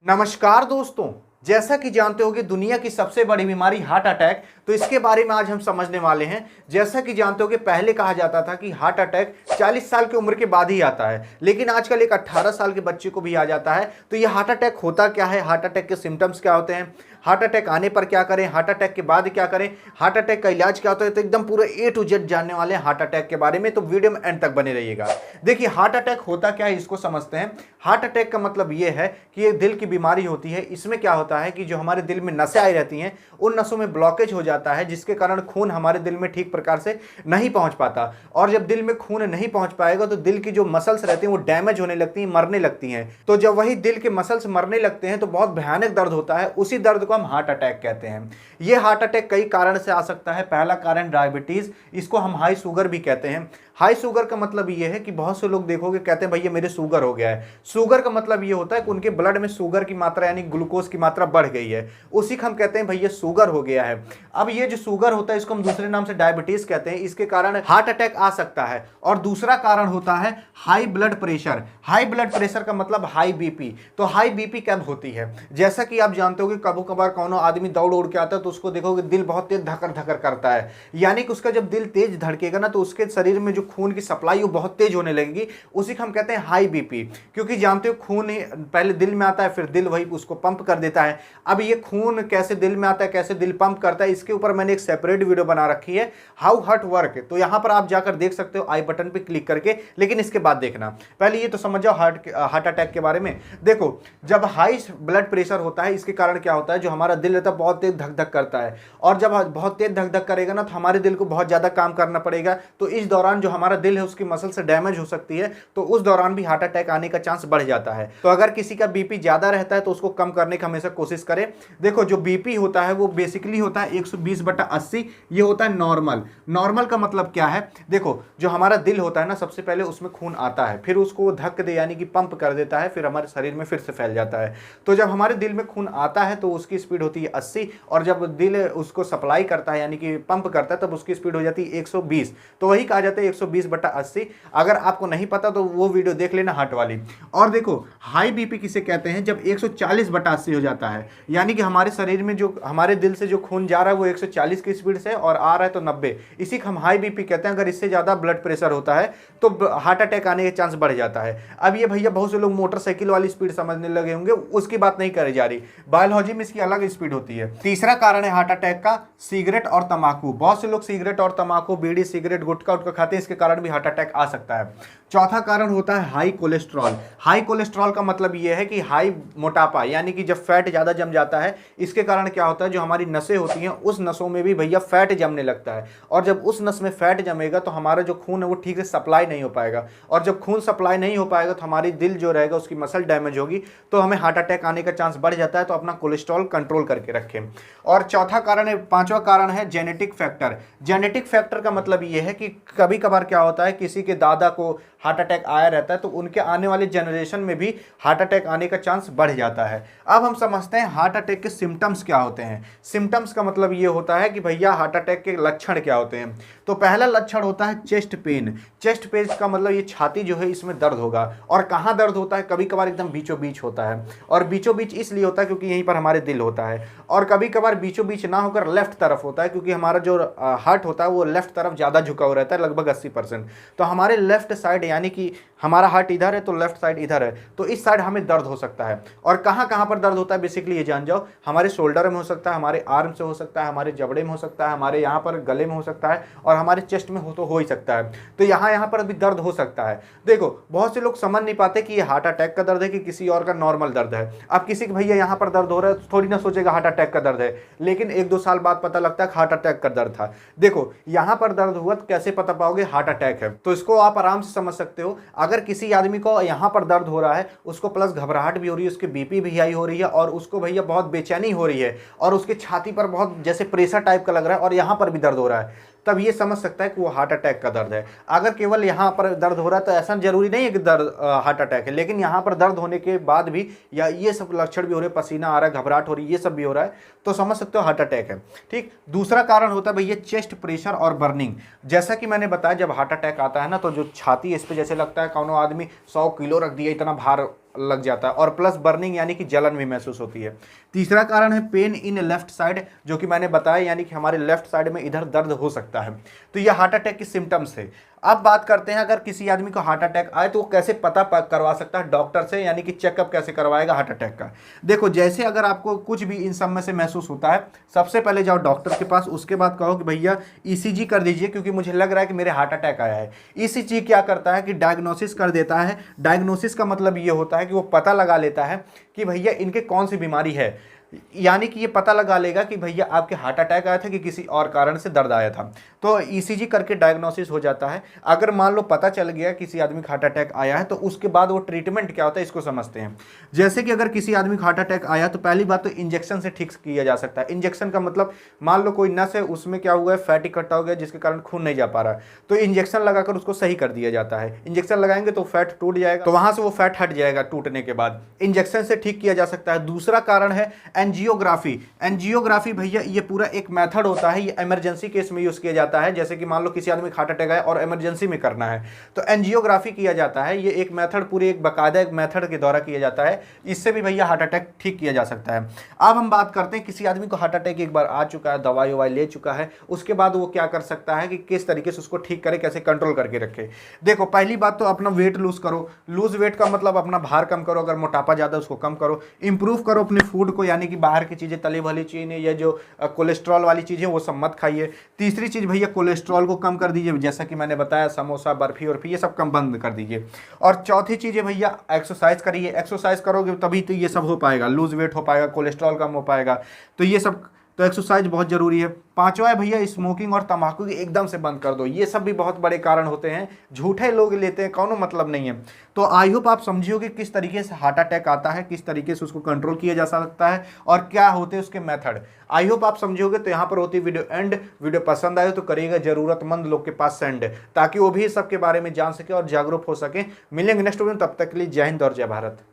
नमस्कार दोस्तों। जैसा कि जानते हो कि दुनिया की सबसे बड़ी बीमारी हार्ट अटैक, तो इसके बारे में आज हम समझने वाले हैं। जैसा कि जानते हो कि पहले कहा जाता था कि हार्ट अटैक 40 साल की उम्र के बाद ही आता है, लेकिन आजकल एक 18 साल के बच्चे को भी आ जाता है। तो ये हार्ट अटैक होता क्या है, हार्ट अटैक के सिम्टम्स क्या होते हैं, हार्ट अटैक आने पर क्या करें, हार्ट अटैक के बाद क्या करें, हार्ट अटैक का इलाज क्या होता है, तो एकदम पूरे A to Z जानने वाले हैं हार्ट अटैक के बारे में। तो वीडियो में एंड तक बने रहिएगा। देखिए, हार्ट अटैक होता क्या है इसको समझते हैं। हार्ट अटैक का मतलब ये है कि ये दिल की बीमारी होती है। इसमें क्या होता है कि जो हमारे दिल में नसें आई रहती हैं, उन नसों में ब्लॉकेज हो जाता है, जिसके कारण खून हमारे दिल में ठीक प्रकार से नहीं पहुंच पाता। और जब दिल में खून नहीं पहुंच पाएगा तो दिल की जो मसल्स रहती हैं वो डैमेज होने लगती हैं, मरने लगती हैं। तो जब वही दिल के मसल्स मरने लगते हैं तो बहुत भयानक दर्द होता है। उसी दर्द को हम हार्ट अटैक कहते हैं। ये हार्ट अटैक कई कारण से आ सकता है। पहला कारण डायबिटीज, इसको हम हाई शुगर भी कहते हैं। हाई शुगर का मतलब ये है कि बहुत से लोग देखोगे कहते हैं भैया मेरे शुगर हो गया है। शुगर का मतलब ये होता है कि उनके ब्लड में शुगर की मात्रा यानी ग्लूकोज की मात्रा बढ़ गई है, उसी को हम कहते हैं भैया शुगर हो गया है। अब ये जो शुगर होता है इसको हम दूसरे नाम से डायबिटीज कहते हैं। इसके कारण हार्ट अटैक आ सकता है। और दूसरा कारण होता है high blood pressure. High blood pressure का मतलब हाई बीपी। तो हाई बीपी कब होती है, जैसा कि आप जानते हो कि कभी कभार कौनो आदमी दौड़ उड़ के आता है तो उसको देखोगे दिल बहुत तेज धकर धकर करता है, यानी कि उसका जब दिल तेज धड़केगा ना तो उसके शरीर में जो खून की सप्लाई वो बहुत तेज होने लगेगी। उसी को हम कहते हैं हाई बीपी। क्योंकि जानते हो खून पहले दिल में आता है, फिर दिल वही उसको पंप कर देता है। अब ये खून कैसे दिल में आता है, कैसे दिल पंप करता है, इसके ऊपर मैंने एक सेपरेट वीडियो बना रखी है, हाउ हार्ट वर्क। तो यहां पर आप जाकर देख सकते हो आई बटन पे क्लिक करके। लेकिन इसके बाद देखना, पहले ये तो समझ जाओ हार्ट अटैक के बारे में। देखो, जब हाई ब्लड प्रेशर होता है इसके कारण क्या होता है, जो हमारा दिल रहता है बहुत तेज धक धक करता है। और जब बहुत तेज धक धक करेगा ना तो हमारे दिल को बहुत ज्यादा काम करना पड़ेगा। तो इस दौरान जो हमारा दिल है उसकी मसल से डैमेज हो सकती है, तो उस दौरान भी हार्ट अटैक आने का चांस बढ़ जाता है। तो अगर किसी का बीपी ज्यादा रहता है तो उसको कम करने की हमेशा कोशिश करें। देखो, जो बीपी होता है वो बेसिकली होता है 120/80। ये होता है नॉर्मल। नॉर्मल का मतलब क्या है, देखो जो हमारा दिल होता है ना, सबसे पहले उसमें खून आता है, फिर उसको धक्क दे यानी कि पंप कर देता है, फिर हमारे शरीर में फिर से फैल जाता है। तो जब हमारे दिल में खून आता है तो उसकी स्पीड होती है 80, और जब दिल उसको सप्लाई करता है यानी कि पंप करता है तब उसकी स्पीड हो जाती है 120। तो वही कहा जाता है 120/80। अगर आपको नहीं पता तो वो वीडियो देख लेना हार्ट वाली। और देखो, हाई बीपी किसे कहते हैं, जब 140/80 हो जाता है, यानी कि हमारे शरीर में जो हमारे दिल से जो खून जा रहा है वो 140 की स्पीड से और आ रहा है तो 90, इसी को हम हाई बीपी कहते हैं। अगर इससे ज्यादा ब्लड प्रेशर होता है तो हार्ट अटैक आने का चांस बढ़ जाता है। अब ये भैया बहुत से लोग मोटरसाइकिल वाली स्पीड समझने लगे होंगे, उसकी बात नहीं करी जा रही। बायोलॉजी में इसकी अलग स्पीड होती है। तीसरा कारण है हार्ट अटैक का सिगरेट और तंबाकू। बहुत से लोग सिगरेट और तंबाकू, बीड़ी, सिगरेट, गुटखा उटखा खाते हैं, इसके कारण भी हार्ट अटैक आ सकता है। चौथा कारण होता है हाई कोलेस्ट्रॉल। हाई कोलेस्ट्रॉल का मतलब यह है कि हाई मोटापा, यानी कि जब फैट ज्यादा जम जाता है, इसके कारण क्या होता है, जो हमारी नसें होती हैं उस नसों में भी भैया फैट जमने लगता है। और जब उस नस में फैट जमेगा तो हमारा जो खून है वो ठीक से सप्लाई नहीं हो पाएगा, और जब खून सप्लाई नहीं हो पाएगा तो हमारी दिल जो रहेगा उसकी मसल डैमेज होगी, तो हमें हार्ट अटैक आने का चांस बढ़ जाता है। तो अपना कोलेस्ट्रॉल कंट्रोल करके रखें। और चौथा कारण है, पांचवा कारण है जेनेटिक फैक्टर। जेनेटिक फैक्टर का मतलब यह है कि कभी कभार क्या होता है, किसी के दादा को हार्ट अटैक आया रहता है तो उनके आने वाले जनरेशन में भी हार्ट अटैक आने का चांस बढ़ जाता है। अब हम समझते हैं हार्ट अटैक के सिम्टम्स क्या होते हैं। सिम्टम्स का मतलब ये होता है कि भैया हार्ट अटैक के लक्षण क्या होते हैं। तो पहला लक्षण होता है चेस्ट पेन। चेस्ट पेन का मतलब ये छाती जो है इसमें दर्द होगा। और कहाँ दर्द होता है, कभी कभार एकदम बीचों बीच होता है। और बीचों बीच इसलिए होता है क्योंकि यहीं पर हमारे दिल होता है। और कभी कभार बीचों बीच ना होकर लेफ्ट तरफ होता है, क्योंकि हमारा जो हार्ट होता है वो लेफ्ट तरफ ज़्यादा झुका हुआ रहता है, लगभग 80%। तो हमारे लेफ्ट साइड, यानी कि हमारा हार्ट इधर है तो लेफ्ट साइड इधर है, तो इस साइड हमें दर्द हो सकता है। और कहाँ कहाँ पर दर्द होता है बेसिकली ये जान जाओ। हमारे शोल्डर में हो सकता है, हमारे आर्म से हो सकता है, हमारे जबड़े में हो सकता है, हमारे यहाँ पर गले में हो सकता है, और हमारे चेस्ट में हो ही सकता है। तो यहाँ पर भी दर्द हो सकता है। देखो, बहुत से लोग समझ नहीं पाते कि ये हार्ट अटैक का दर्द है कि किसी और का नॉर्मल दर्द है। अब किसी के भैया यहाँ पर दर्द हो रहा है तो थोड़ी ना सोचेगा हार्ट अटैक का दर्द है, लेकिन 1-2 साल बाद पता लगता है हार्ट अटैक का दर्द था। देखो, यहाँ पर दर्द हुआ तो कैसे पता पाओगे हार्ट अटैक है, तो इसको आप आराम से समझ सकते हो। अगर किसी आदमी को यहाँ पर दर्द हो रहा है, उसको प्लस घबराहट भी हो रही है, उसकी बीपी भी हाई हो रही है, और उसको भैया बहुत बेचैनी हो रही है, और उसके छाती पर बहुत जैसे प्रेशर टाइप का लग रहा है, और यहाँ पर भी दर्द हो रहा है, तब ये समझ सकता है कि वो हार्ट अटैक का दर्द है। अगर केवल यहाँ पर दर्द हो रहा है तो ऐसा जरूरी नहीं है कि दर्द हार्ट अटैक है, लेकिन यहाँ पर दर्द होने के बाद भी या ये सब लक्षण भी हो रहे हैं, पसीना आ रहा है, घबराहट हो रही है, ये सब भी हो रहा है, तो समझ सकते हो हार्ट अटैक है। ठीक। दूसरा कारण होता है भैया चेस्ट प्रेशर और बर्निंग। जैसा कि मैंने बताया, जब हार्ट अटैक आता है ना तो जो छाती है इस पर जैसे लगता है कौनो आदमी 100 किलो रख दिया, इतना भार लग जाता है और प्लस बर्निंग यानी कि जलन भी महसूस होती है। तीसरा कारण है पेन इन लेफ्ट साइड, जो कि मैंने बताया यानी कि हमारे लेफ्ट साइड में इधर दर्द हो सकता है। तो ये हार्ट अटैक की सिम्टम्स है। अब बात करते हैं अगर किसी आदमी को हार्ट अटैक आए तो वो कैसे पता करवा सकता है डॉक्टर से, यानी कि चेकअप कैसे करवाएगा हार्ट अटैक का। देखो जैसे अगर आपको कुछ भी इन सब में से महसूस होता है, सबसे पहले जाओ डॉक्टर के पास, उसके बाद कहो कि भैया ईसीजी कर दीजिए क्योंकि मुझे लग रहा है कि मेरे हार्ट अटैक आया है। ईसीजी क्या करता है कि डायग्नोसिस कर देता है। डायग्नोसिस का मतलब ये होता है कि वो पता लगा लेता है कि भैया इनके कौन सी बीमारी है, यानी कि ये पता लगा लेगा कि भैया आपके हार्ट अटैक आया था कि किसी और कारण से दर्द आया था। तो ईसीजी करके डायग्नोसिस हो जाता है। अगर मान लो पता चल गया किसी आदमी को हार्ट अटैक आया है तो उसके बाद वो ट्रीटमेंट क्या होता है इसको समझते हैं। जैसे कि अगर किसी आदमी को हार्ट अटैक आया तो पहली बात तो इंजेक्शन से ठीक किया जा सकता है। इंजेक्शन का मतलब मान लो कोई नस है उसमें क्या हुआ है, फैट इकट्ठा हो गया जिसके कारण खून नहीं जा पा रहा, तो इंजेक्शन लगाकर उसको सही कर दिया जाता है। इंजेक्शन लगाएंगे तो फैट टूट जाएगा, तो वहां से वो फैट हट जाएगा टूटने के बाद, इंजेक्शन से ठीक किया जा सकता है। दूसरा कारण है एंजियोग्राफी। एंजियोग्राफी भैया ये पूरा एक मेथड होता है, ये इमरजेंसी केस में यूज किया जाता है। जैसे कि मान लो किसी आदमी को हार्ट अटैक आया और इमरजेंसी में करना है तो एंजियोग्राफी किया जाता है। ये एक मेथड पूरी एक बाकायदा एक मेथड के द्वारा किया जाता है। इससे भी भैया हार्ट अटैक ठीक किया जा सकता है। अब हम बात करते हैं किसी आदमी को हार्ट अटैक एक बार आ चुका है, दवाई ववाई ले चुका है, उसके बाद वो क्या कर सकता है कि किस तरीके से उसको ठीक करे, कैसे कंट्रोल करके रखे। देखो पहली बात तो अपना वेट लूज करो। लूज वेट का मतलब अपना भार कम करो, अगर मोटापा ज़्यादा उसको कम करो। इंप्रूव करो अपने फूड को, यानी कि बाहर की चीज़ें तली भली चीज़ें या जो कोलेस्ट्रॉल वाली चीज़ें वो सब मत खाइए। तीसरी चीज़ भैया कोलेस्ट्रॉल को कम कर दीजिए, जैसा कि मैंने बताया समोसा बर्फी और ये सब कम बंद कर दीजिए। और चौथी चीज़ है भैया एक्सरसाइज करिए। एक्सरसाइज करोगे तभी तो ये सब हो पाएगा, लूज वेट हो पाएगा, कोलेस्ट्रॉल कम हो पाएगा, तो ये सब तो एक्सरसाइज बहुत जरूरी है। पांचवा है भैया स्मोकिंग और तंबाकू की एकदम से बंद कर दो। ये सब भी बहुत बड़े कारण होते हैं, झूठे लोग लेते हैं, कौनो मतलब नहीं है। तो आई होप आप समझियोगे किस तरीके से हार्ट अटैक आता है, किस तरीके से उसको कंट्रोल किया जा सकता है और क्या होते हैं उसके मेथड। आई होप आप समझियोगे। तो यहाँ पर होती वीडियो एंड। वीडियो पसंद आए तो करिएगा जरूरतमंद लोग के पास सेंड, ताकि वो भी सबके बारे में जान सके और जागरूक हो सके। मिलेंगे नेक्स्ट वीडियो, तब तक के लिए जय हिंद और जय भारत।